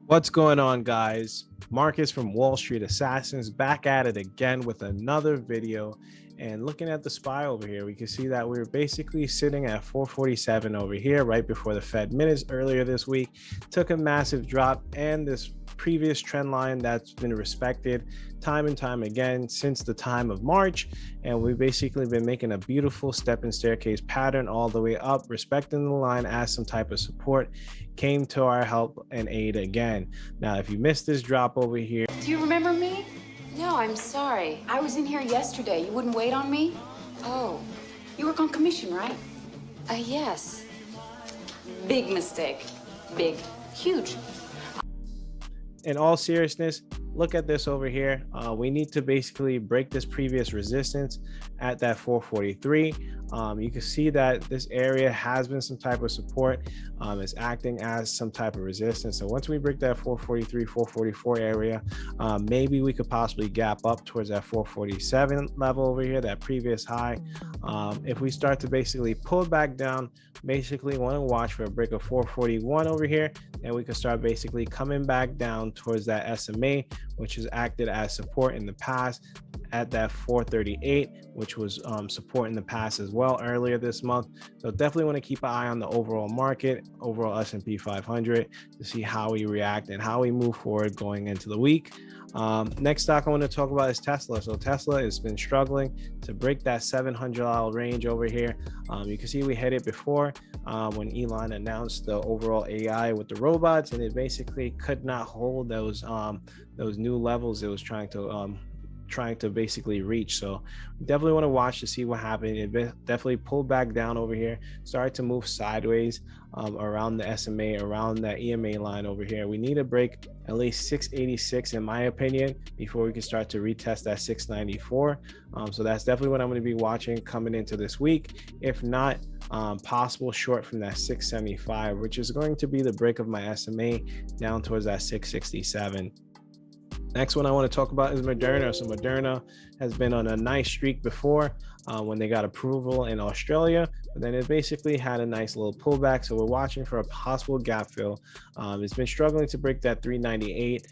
What's going on, guys? Marcus from Wall Street Assassins back at it again with another video. And looking at the SPY over here, we can see that we're basically sitting at 447 over here right before the Fed minutes earlier this week. Took a massive drop, and this previous trend line that's been respected time and time again since the time of March. And we've basically been making a beautiful step and staircase pattern all the way up, respecting the line as some type of support. Came to our help and aid again. Now, if you missed this drop over here, do you remember me? No, I'm sorry. I was in here yesterday. You wouldn't wait on me? Oh, you work on commission, right? Yes. Big mistake. Big. Huge. in all seriousness, look at this over here. We need to basically break this previous resistance at that 443. You can see that this area has been some type of support. It's acting as some type of resistance. So once we break that 443, 444 area, maybe we could possibly gap up towards that 447 level over here, that previous high. If we start to basically pull back down, basically want to watch for a break of 441 over here, and we can start basically coming back down towards that SMA, which has acted as support in the past at that 438, which was support in the past as well earlier this month. So definitely want to keep an eye on the overall market, overall S&P 500, to see how we react and how we move forward going into the week. Next stock I want to talk about is Tesla. So Tesla has been struggling to break that $700 range over here. You can see we hit it before when Elon announced the overall AI with the robots, and it basically could not hold those new levels it was trying to basically reach. So definitely want to watch to see what happened. It definitely pulled back down over here, started to move sideways around the SMA, around that EMA line over here. We need to break at least 686 in my opinion before we can start to retest that 694. So that's definitely what I'm going to be watching coming into this week. If not, possible short from that 675, which is going to be the break of my SMA down towards that 667. Next one I want to talk about is Moderna. So Moderna has been on a nice streak before when they got approval in Australia, but then it basically had a nice little pullback. So we're watching for a possible gap fill. It's been struggling to break that 398.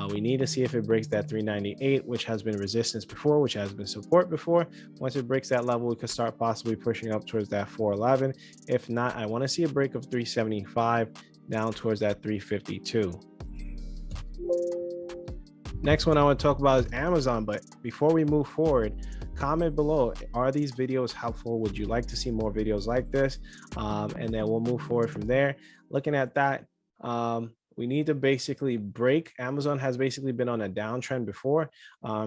We need to see if it breaks that 398, which has been resistance before, which has been support before. Once it breaks that level, we could start possibly pushing up towards that 411. If not, I want to see a break of 375 down towards that 352. Next one I want to talk about is Amazon. But before we move forward, comment below, are these videos helpful? Would you like to see more videos like this? And then we'll move forward from there. Looking at that, we need to basically break. Amazon has basically been on a downtrend before.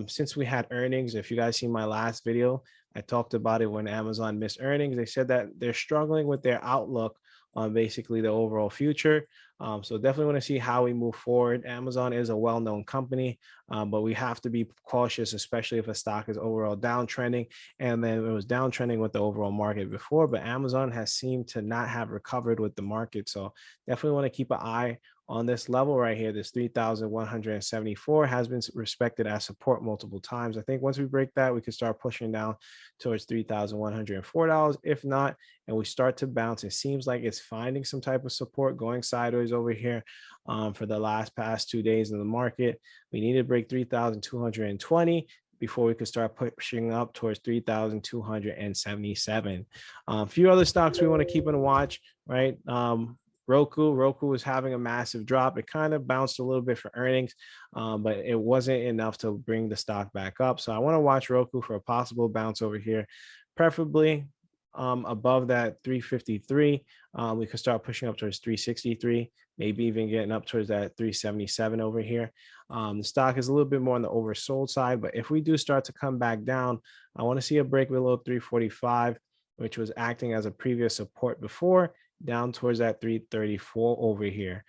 Since we had earnings, if you guys see my last video, I talked about it when Amazon missed earnings. They said that they're struggling with their outlook on basically the overall future. So definitely want to see how we move forward. Amazon is a well-known company, but we have to be cautious, especially if a stock is overall downtrending. And then it was downtrending with the overall market before, but Amazon has seemed to not have recovered with the market. So definitely want to keep an eye on this level right here. This 3,174 has been respected as support multiple times. I think once we break that, we can start pushing down towards $3,104. If not, and we start to bounce, it seems like it's finding some type of support going sideways over here for the past 2 days in the market. We need to break 3,220 before we could start pushing up towards 3,277. A few other stocks we want to keep in watch, right? Roku is having a massive drop. It kind of bounced a little bit for earnings, but it wasn't enough to bring the stock back up. So I want to watch Roku for a possible bounce over here, preferably above that 353. We could start pushing up towards 363, maybe even getting up towards that 377 over here. The stock is a little bit more on the oversold side, but if we do start to come back down, I want to see a break below 345, which was acting as a previous support before, down towards that 334 over here.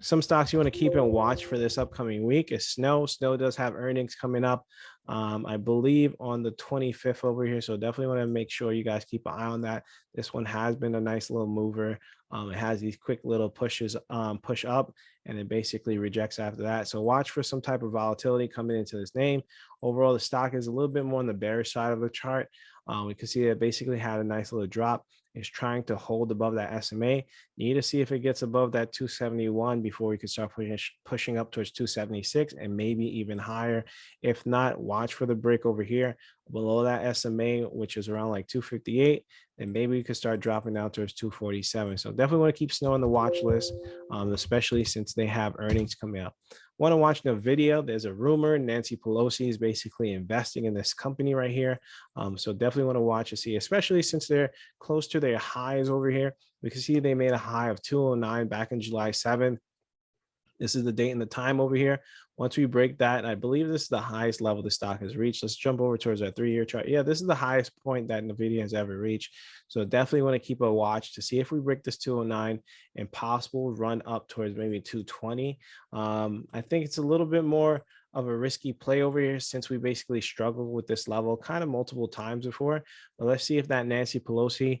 Some stocks you want to keep and watch for this upcoming week is Snow. Snow does have earnings coming up, I believe on the 25th over here. So definitely want to make sure you guys keep an eye on that. This one has been a nice little mover. It has these quick little pushes, push up, and it basically rejects after that. So watch for some type of volatility coming into this name. Overall, the stock is a little bit more on the bearish side of the chart. We can see it basically had a nice little drop, is trying to hold above that SMA. You need to see if it gets above that 271 before we can start pushing up towards 276 and maybe even higher. If not, watch for the break over here below that SMA, which is around like 258, and maybe we could start dropping down towards 247. So definitely want to keep Snow on the watch list, especially since they have earnings coming up. Want to watch the video? There's a rumor Nancy Pelosi is basically investing in this company right here. So definitely want to watch and see, especially since they're close to their highs over here. We can see they made a high of 209 back in July 7th. This is the date and the time over here. Once we break that, and I believe this is the highest level the stock has reached. Let's jump over towards our 3-year chart. Yeah, this is the highest point that NVIDIA has ever reached. So definitely want to keep a watch to see if we break this 209 and possible run up towards maybe 220. I think it's a little bit more of a risky play over here since we basically struggled with this level kind of multiple times before. But let's see if that Nancy Pelosi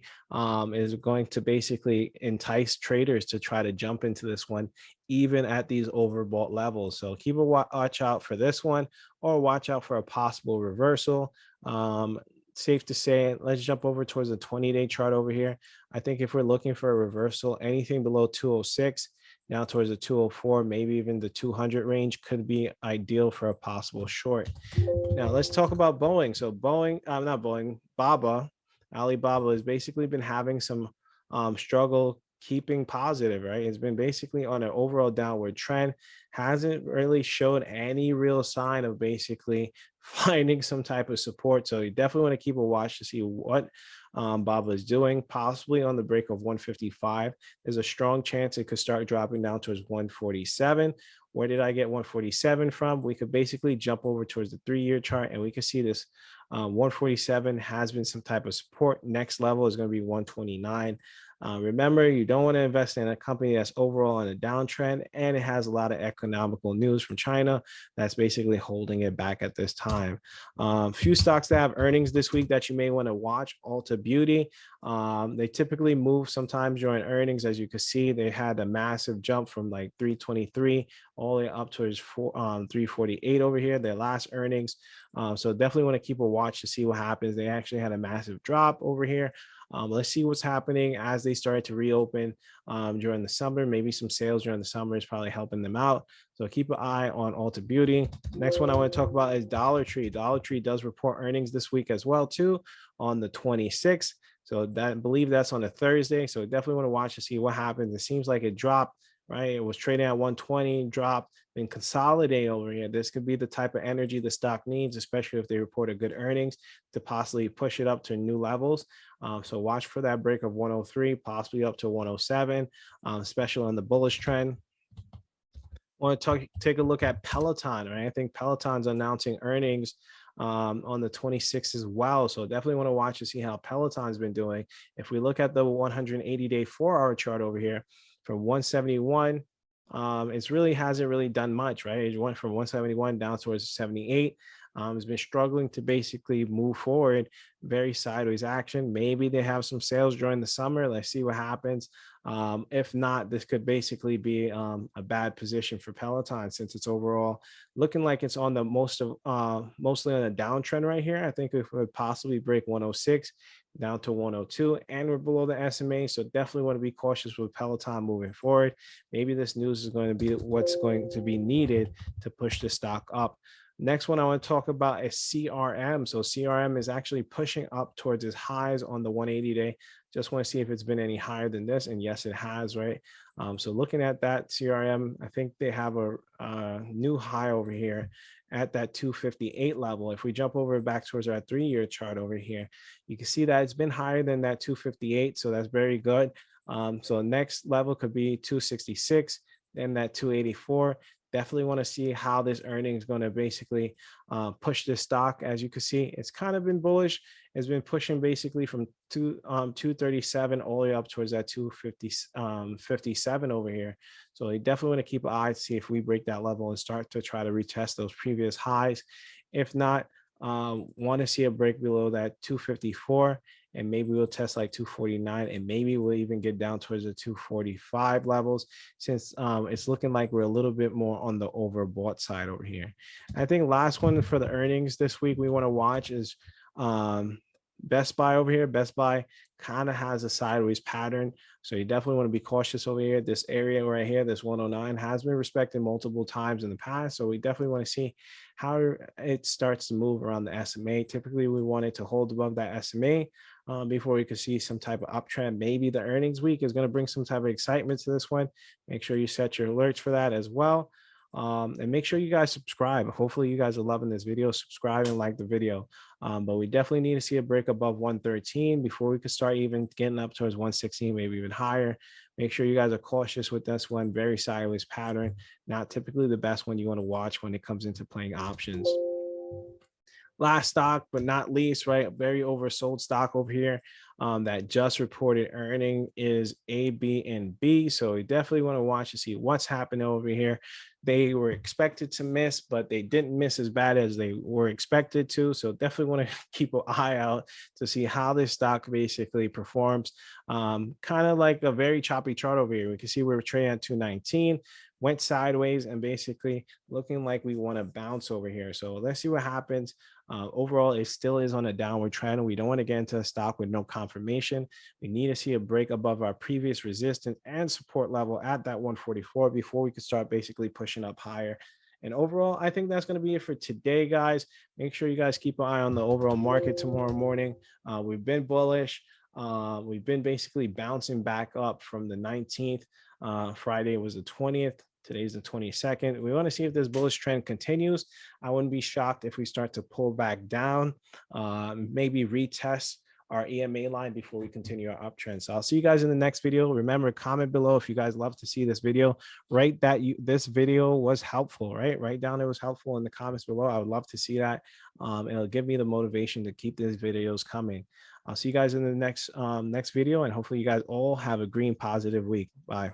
is going to basically entice traders to try to jump into this one, even at these overbought levels. So keep a watch out for this one, or watch out for a possible reversal. Safe to say, let's jump over towards the 20-day chart over here. I think if we're looking for a reversal, anything below 206 now towards the 204, maybe even the 200 range could be ideal for a possible short. Now let's talk about Boeing. So Boeing, not Boeing, Alibaba has basically been having some struggle keeping positive, right? It's been basically on an overall downward trend, hasn't really showed any real sign of basically finding some type of support. So you definitely want to keep a watch to see what Baba is doing, possibly on the break of 155. There's a strong chance it could start dropping down towards 147. Where did I get 147 from? We could basically jump over towards the 3-year chart and we could see this 147 has been some type of support. Next level is going to be 129. Remember, you don't want to invest in a company that's overall on a downtrend and it has a lot of economical news from China that's basically holding it back at this time. Few stocks that have earnings this week that you may want to watch: Ulta Beauty. They typically move sometimes during earnings. As you can see, they had a massive jump from like 323 all the way up towards 348 over here, their last earnings. So definitely want to keep a watch to see what happens. They actually had a massive drop over here. Let's see what's happening as they started to reopen during the summer. Maybe some sales during the summer is probably helping them out. So keep an eye on Ulta Beauty. Next one I want to talk about is Dollar Tree. Dollar Tree does report earnings this week as well too, on the 26th. So that, I believe that's on a Thursday. So definitely want to watch to see what happens. It seems like it dropped, right? It was trading at 120, dropped, then consolidate over here. This could be the type of energy the stock needs, especially if they report a good earnings, to possibly push it up to new levels. So watch for that break of 103, possibly up to 107, especially on the bullish trend. Want to take a look at Peloton, right? I think Peloton's announcing earnings on the 26th as well. So definitely want to watch to see how Peloton's been doing. If we look at the 180-day 4-hour chart over here from 171, it's really hasn't really done much, right? It went from 171 down towards 78. It's been struggling to basically move forward, very sideways action. Maybe they have some sales during the summer. Let's see what happens. If not, this could basically be a bad position for Peloton since it's overall looking like it's on the mostly on a downtrend right here. I think it would possibly break 106 down to 102, and we're below the SMA. So definitely want to be cautious with Peloton moving forward. Maybe this news is going to be what's going to be needed to push the stock up. Next one I want to talk about is CRM. So CRM is actually pushing up towards its highs on the 180-day. Just want to see if it's been any higher than this. And yes, it has, right? So looking at that CRM, I think they have a new high over here at that 258 level. If we jump over back towards our 3-year chart over here, you can see that it's been higher than that 258. So that's very good. So next level could be 266, then that 284. Definitely want to see how this earning is going to basically push this stock. As you can see, it's kind of been bullish. It's been pushing basically from 237 all the way up towards that 257 over here. So you definitely want to keep an eye to see if we break that level and start to try to retest those previous highs. If not, want to see a break below that 254, and maybe we'll test like 249, and maybe we'll even get down towards the 245 levels, since it's looking like we're a little bit more on the overbought side over here. I think last one for the earnings this week we want to watch is Best Buy over here, Best Buy kind of has a sideways pattern. So you definitely want to be cautious over here. This area right here, this 109 has been respected multiple times in the past. So we definitely want to see how it starts to move around the SMA. Typically, we want it to hold above that SMA before we could see some type of uptrend. Maybe the earnings week is going to bring some type of excitement to this one. Make sure you set your alerts for that as well. And make sure you guys subscribe. Hopefully you guys are loving this video. Subscribe and like the video. But we definitely need to see a break above 113 before we could start even getting up towards 116, maybe even higher. Make sure you guys are cautious with this one. Very sideways pattern. Not typically the best one you want to watch when it comes into playing options. Last stock, but not least, right? A very oversold stock over here that just reported earning is A, B, and B. So we definitely want to watch to see what's happening over here. They were expected to miss, but they didn't miss as bad as they were expected to. So definitely want to keep an eye out to see how this stock basically performs. Kind of like a very choppy chart over here. We can see we're trading at 219. Went sideways and basically looking like we want to bounce over here. So let's see what happens. Overall, it still is on a downward trend. We don't want to get into a stock with no confirmation. We need to see a break above our previous resistance and support level at that 144 before we can start basically pushing up higher. And overall, I think that's going to be it for today, guys. Make sure you guys keep an eye on the overall market tomorrow morning. We've been bullish. We've been basically bouncing back up from the 19th. Friday was the 20th. Today's the 22nd. We want to see if this bullish trend continues. I wouldn't be shocked if we start to pull back down, maybe retest our EMA line before we continue our uptrend. So I'll see you guys in the next video. Remember, comment below if you guys love to see this video. Write that this video was helpful, right? Write down it was helpful in the comments below. I would love to see that. It'll give me the motivation to keep these videos coming. I'll see you guys in the next video, and hopefully you guys all have a green positive week. Bye.